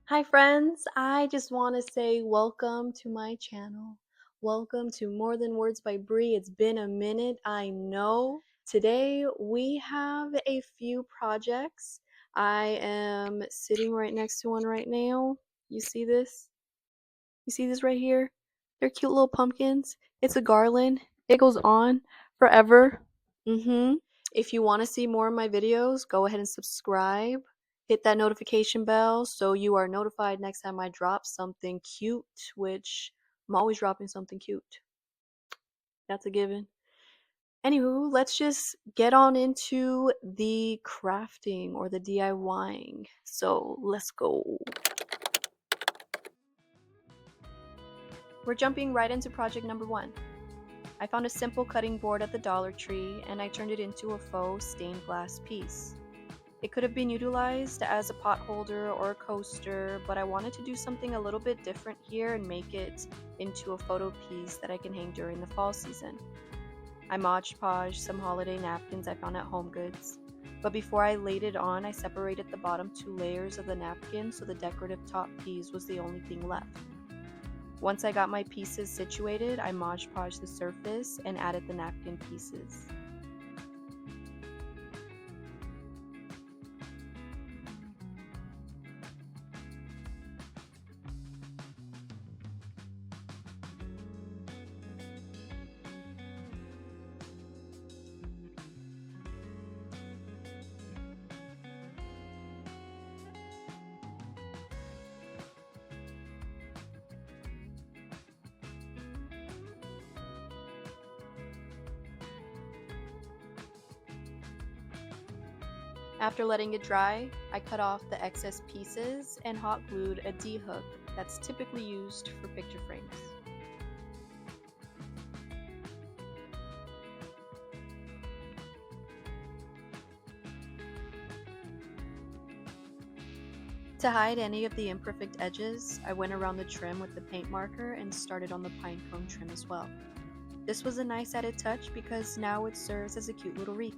Hi friends, I just want to say welcome to my channel. Welcome to More Than Words by Bree. It's been a minute, I know. Today we have a few projects. I am sitting right next to one right now. You see this? You see this right here? They're cute little pumpkins. It's a garland. It goes on forever. If you want to see more of my videos, go ahead and subscribe. Hit that notification bell so you are notified next time I drop something cute, which I'm always dropping something cute. That's a given. Anywho, let's just get on into the crafting or the DIYing. So let's go. We're jumping right into project number 1. I found a simple cutting board at the Dollar Tree and I turned it into a faux stained glass piece. It could have been utilized as a pot holder or a coaster, but I wanted to do something a little bit different here and make it into a photo piece that I can hang during the fall season. I Mod Podged some holiday napkins I found at HomeGoods, but before I laid it on, I separated the bottom 2 layers of the napkin so the decorative top piece was the only thing left. Once I got my pieces situated, I Mod Podged the surface and added the napkin pieces. After letting it dry, I cut off the excess pieces and hot glued a D-hook that's typically used for picture frames. To hide any of the imperfect edges, I went around the trim with the paint marker and started on the pine cone trim as well. This was a nice added touch because now it serves as a cute little wreath.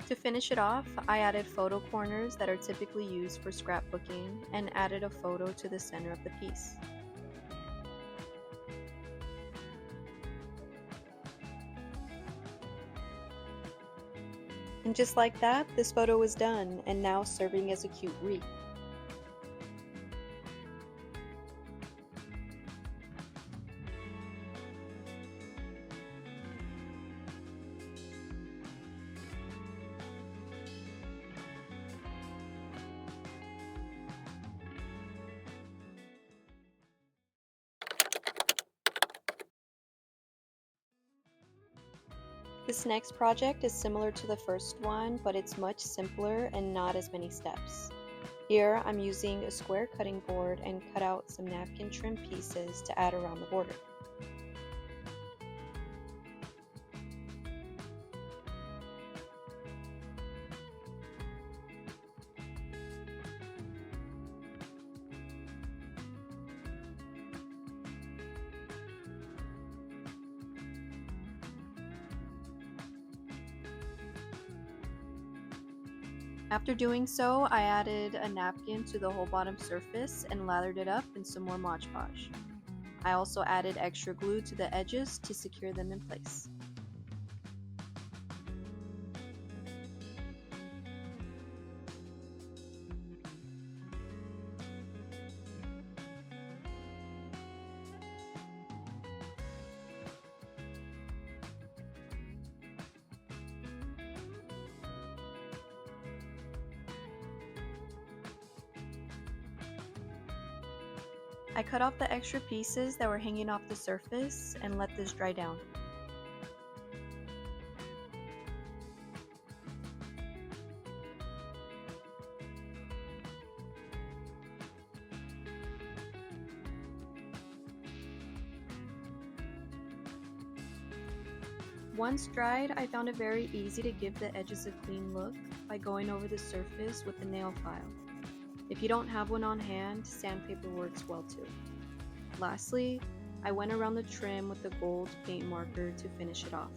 To finish it off, I added photo corners that are typically used for scrapbooking and added a photo to the center of the piece. And just like that, this photo is done and now serving as a cute wreath. This next project is similar to the first one, but it's much simpler and not as many steps. Here I'm using a square cutting board and cut out some napkin trim pieces to add around the border. After doing so, I added a napkin to the whole bottom surface and lathered it up in some more Mod Podge. I also added extra glue to the edges to secure them in place. I cut off the extra pieces that were hanging off the surface and let this dry down. Once dried, I found it very easy to give the edges a clean look by going over the surface with a nail file. If you don't have one on hand, sandpaper works well too. Lastly, I went around the trim with the gold paint marker to finish it off.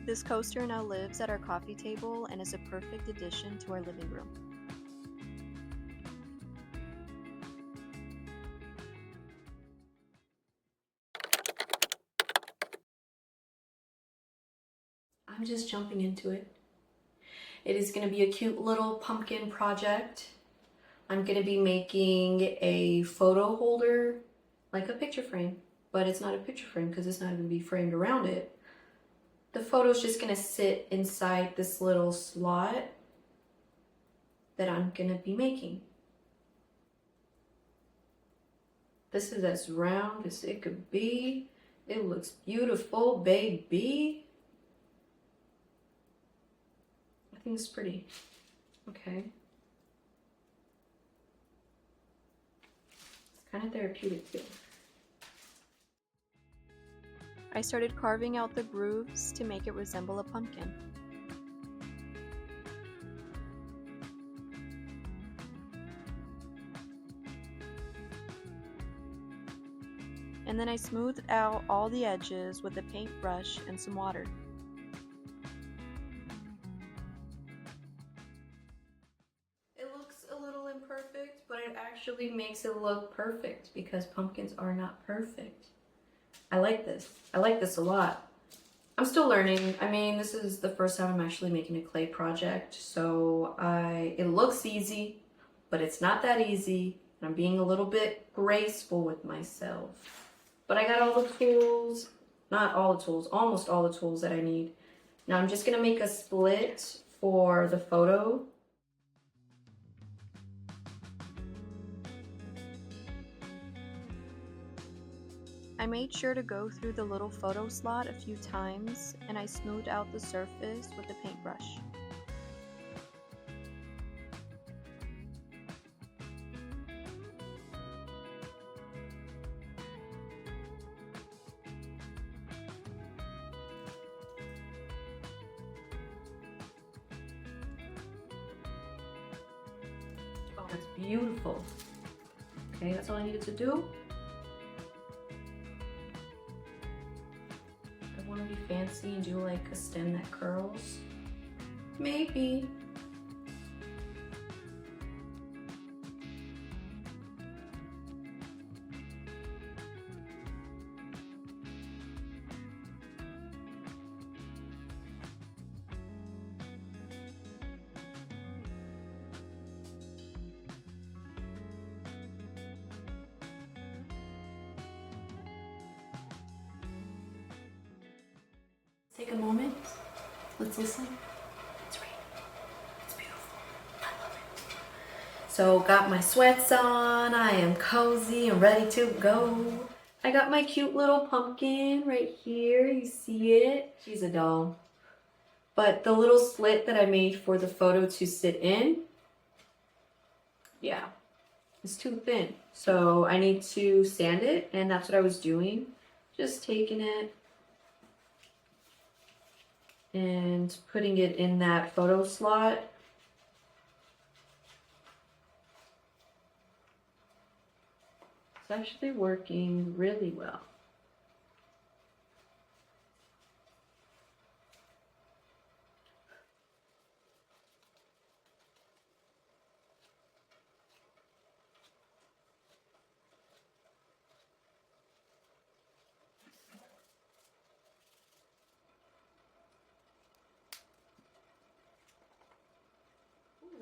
This coaster now lives at our coffee table and is a perfect addition to our living room. I'm just jumping into it. It is going to be a cute little pumpkin project. I'm going to be making a photo holder, like a picture frame, but it's not a picture frame because it's not going to be framed around it. The photo's just going to sit inside this little slot that I'm going to be making. This is as round as it could be. It looks beautiful, baby. I think it's pretty. Okay. It's kind of therapeutic too. I started carving out the grooves to make it resemble a pumpkin. And then I smoothed out all the edges with a paintbrush and some water. It looks a little imperfect, but it actually makes it look perfect because pumpkins are not perfect. I like this. I like this a lot. I'm still learning. I mean, this is the first time I'm actually making a clay project, so it looks easy, but it's not that easy. I'm being a little bit graceful with myself. But I got all the tools, not all the tools, almost all the tools that I need. Now I'm just gonna make a split for the photo. I made sure to go through the little photo slot a few times, and I smoothed out the surface with a paintbrush. Oh, that's beautiful. Okay, that's all I needed to do. I want to be fancy and do like a stem that curls. Maybe. Take a moment. Let's listen. It's real. It's beautiful. I love it. So got my sweats on. I am cozy and ready to go. I got my cute little pumpkin right here. You see it? She's a doll. But the little slit that I made for the photo to sit in, yeah, it's too thin. So I need to sand it, and that's what I was doing. Just taking it and putting it in that photo slot. It's actually working really well.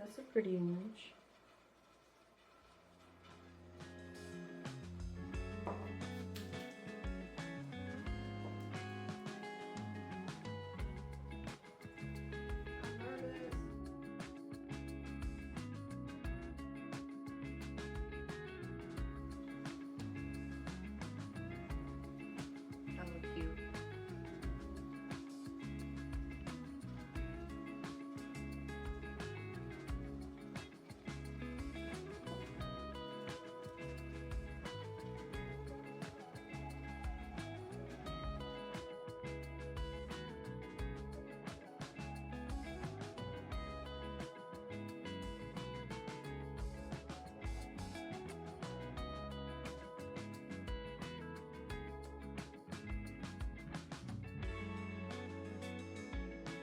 That's a pretty image.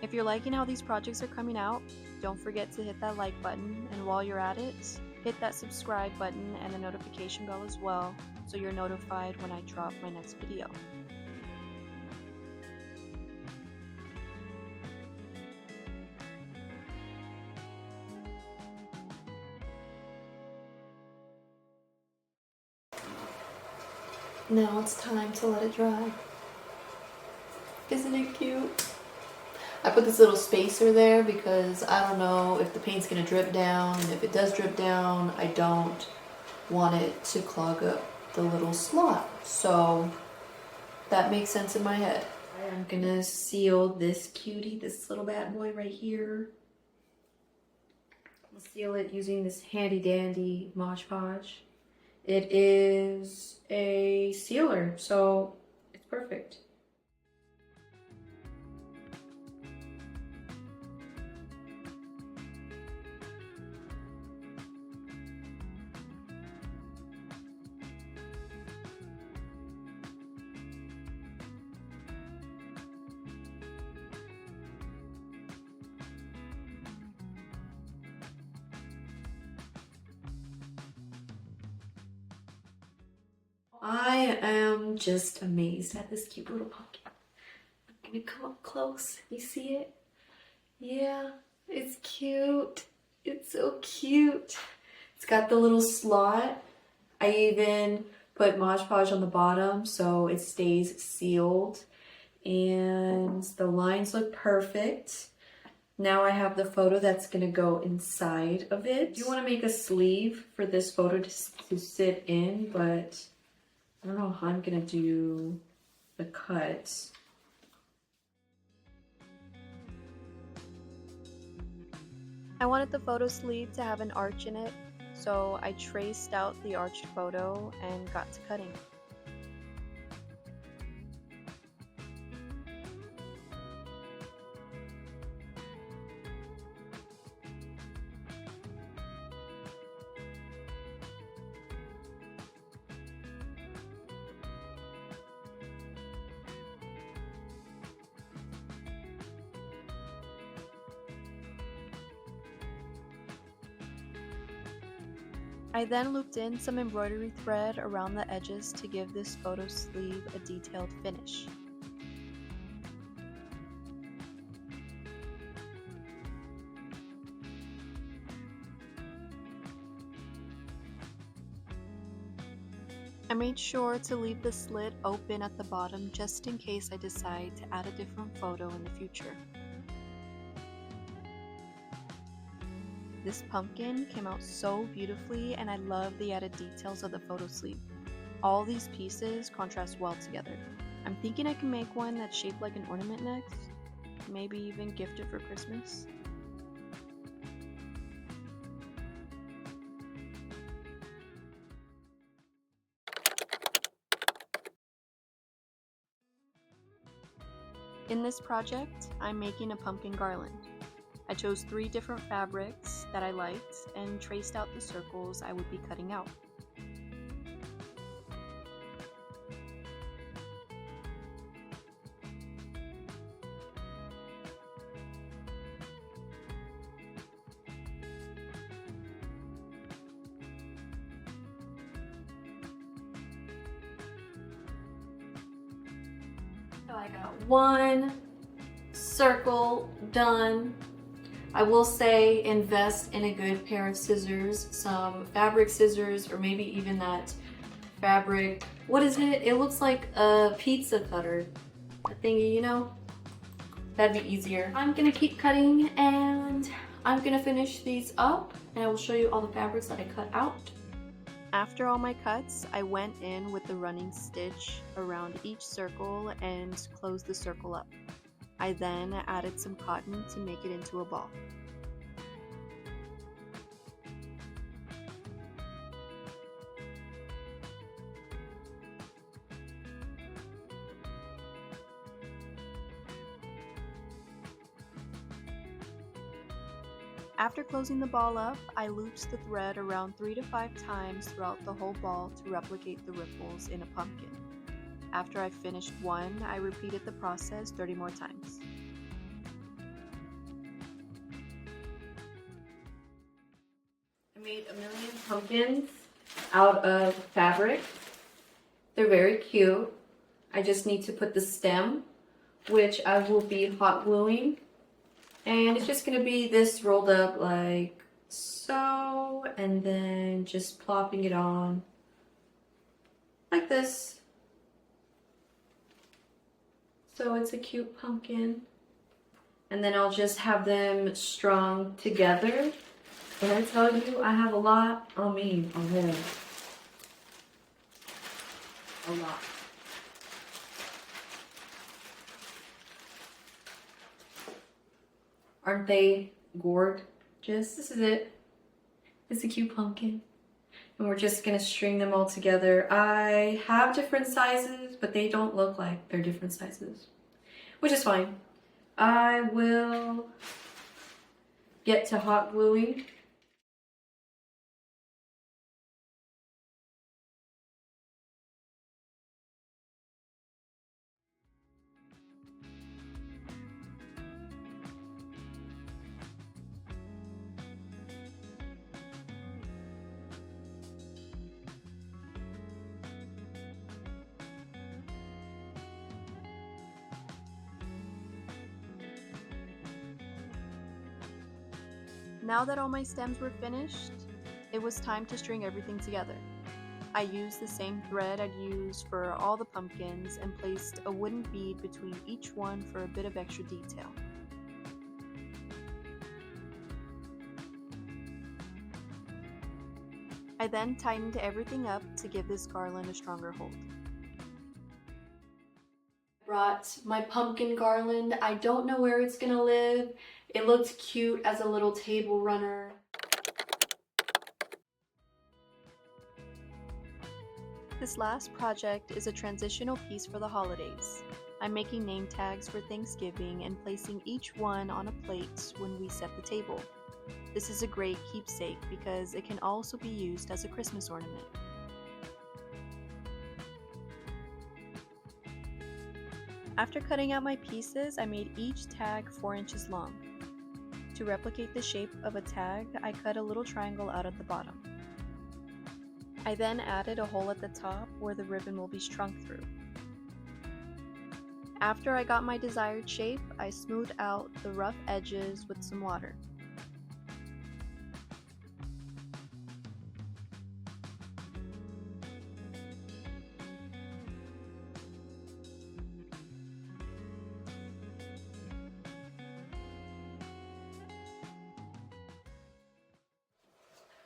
If you're liking how these projects are coming out, don't forget to hit that like button, and while you're at it, hit that subscribe button and the notification bell as well, so you're notified when I drop my next video. Now it's time to let it dry. Isn't it cute? I put this little spacer there because I don't know if the paint's gonna drip down, and if it does drip down, I don't want it to clog up the little slot. So that makes sense in my head. I'm gonna seal this cutie, this little bad boy right here. I'll seal it using this handy dandy Mod Podge. It is a sealer, so it's perfect. I am just amazed at this cute little pumpkin. I'm gonna come up close. You see it? Yeah, it's cute. It's so cute. It's got the little slot. I even put Mod Podge on the bottom so it stays sealed. And the lines look perfect. Now I have the photo that's gonna go inside of it. I do want to make a sleeve for this photo to sit in, but I don't know how I'm gonna do the cut. I wanted the photo sleeve to have an arch in it, so I traced out the arched photo and got to cutting. I then looped in some embroidery thread around the edges to give this photo sleeve a detailed finish. I made sure to leave the slit open at the bottom just in case I decide to add a different photo in the future. This pumpkin came out so beautifully, and I love the added details of the photo sleeve. All these pieces contrast well together. I'm thinking I can make one that's shaped like an ornament next, maybe even gift it for Christmas. In this project, I'm making a pumpkin garland. I chose 3 different fabrics that I liked and traced out the circles I would be cutting out. So I got one circle done. I will say invest in a good pair of scissors, some fabric scissors, or maybe even that fabric, what is it? It looks like a pizza cutter, a thingy, you know? That'd be easier. I'm gonna keep cutting and I'm gonna finish these up and I will show you all the fabrics that I cut out. After all my cuts, I went in with the running stitch around each circle and closed the circle up. I then added some cotton to make it into a ball. After closing the ball up, I looped the thread around 3 to 5 times throughout the whole ball to replicate the ripples in a pumpkin. After I finished one, I repeated the process 30 more times. I made a million pumpkins out of fabric. They're very cute. I just need to put the stem, which I will be hot gluing. And it's just gonna be this rolled up like so, and then just plopping it on like this. So it's a cute pumpkin. And then I'll just have them strung together. When I tell you I have a lot on me already. A lot. Aren't they gorgeous? This is it. It's a cute pumpkin. And we're just gonna string them all together. I have different sizes, but they don't look like they're different sizes, which is fine. I will get to hot gluing. Now that all my stems were finished, it was time to string everything together. I used the same thread I'd used for all the pumpkins and placed a wooden bead between each one for a bit of extra detail. I then tightened everything up to give this garland a stronger hold. Brought my pumpkin garland. I don't know where it's gonna live. It looked cute as a little table runner. This last project is a transitional piece for the holidays. I'm making name tags for Thanksgiving and placing each one on a plate when we set the table. This is a great keepsake because it can also be used as a Christmas ornament. After cutting out my pieces, I made each tag 4 inches long. To replicate the shape of a tag, I cut a little triangle out at the bottom. I then added a hole at the top where the ribbon will be strung through. After I got my desired shape, I smoothed out the rough edges with some water.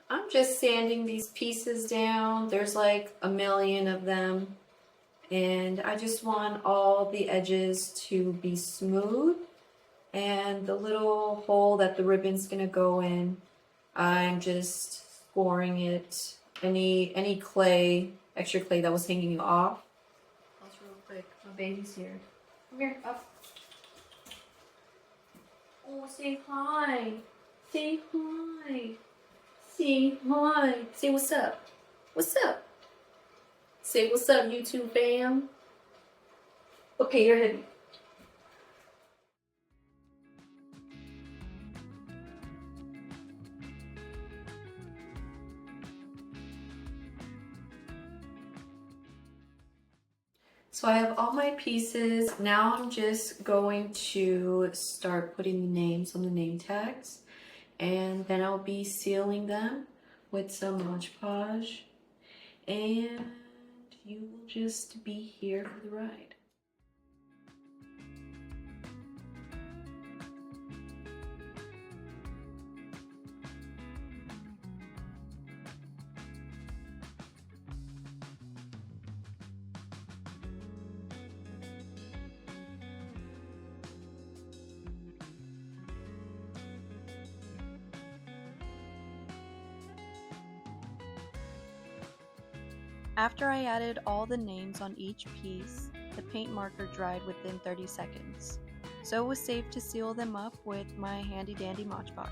I'm just sanding these pieces down. There's like a million of them. And I just want all the edges to be smooth. And the little hole that the ribbon's gonna go in, I'm just scoring it. Any clay, extra clay that was hanging off. Pause real quick. My baby's here. Come here, up. Oh, say hi. Say hi. Say hi. Say what's up. What's up? Say what's up, YouTube fam. Okay, you're heavy. So I have all my pieces. Now I'm just going to start putting the names on the name tags, and then I'll be sealing them with some Mod Podge, and you will just be here for the ride. After I added all the names on each piece, the paint marker dried within 30 seconds, so it was safe to seal them up with my handy dandy Mod Podge.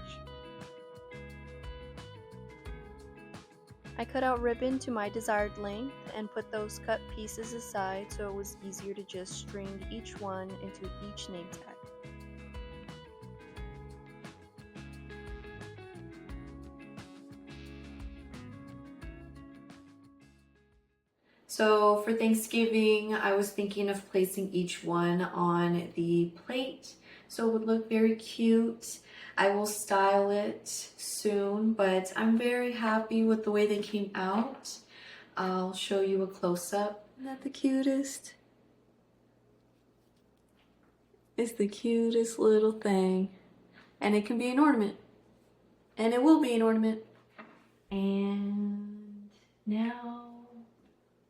I cut out ribbon to my desired length and put those cut pieces aside so it was easier to just string each one into each name tag. So for Thanksgiving, I was thinking of placing each one on the plate so it would look very cute. I will style it soon, but I'm very happy with the way they came out. I'll show you a close-up. Isn't that the cutest? It's the cutest little thing. And it can be an ornament. And it will be an ornament. And now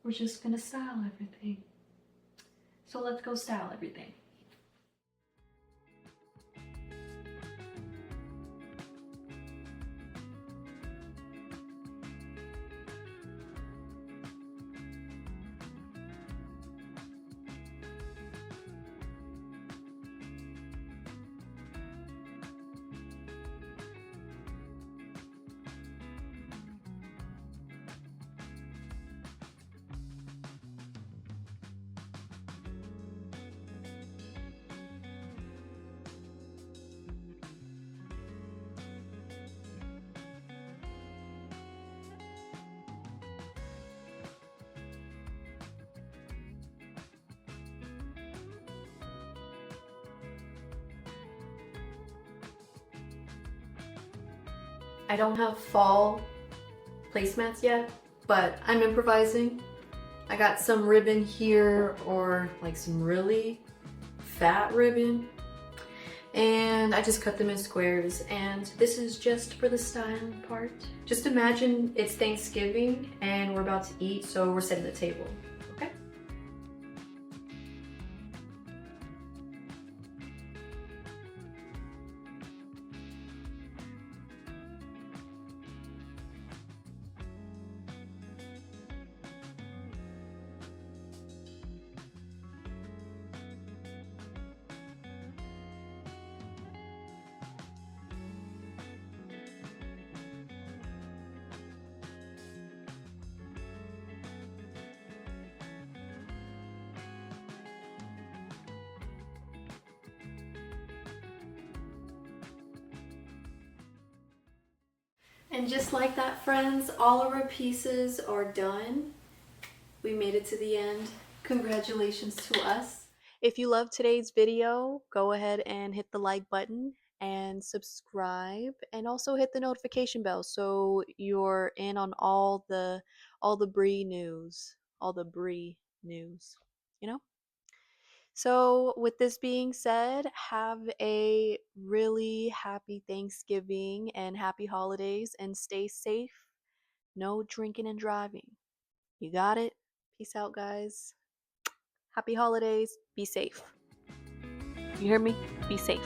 we're just gonna style everything. So let's go style everything. I don't have fall placemats yet, but I'm improvising. I got some ribbon here, or like some really fat ribbon, and I just cut them in squares, and this is just for the styling part. Just imagine it's Thanksgiving and we're about to eat, so we're setting the table, okay? And just like that, friends, all of our pieces are done. We made it to the end. Congratulations to us. If you loved today's video, go ahead and hit the like button and subscribe, and also hit the notification bell so you're in on all the Brie news, you know? So, with this being said, have a really happy Thanksgiving and happy holidays, and stay safe. No drinking and driving. You got it? Peace out, guys. Happy holidays. Be safe. You hear me? Be safe.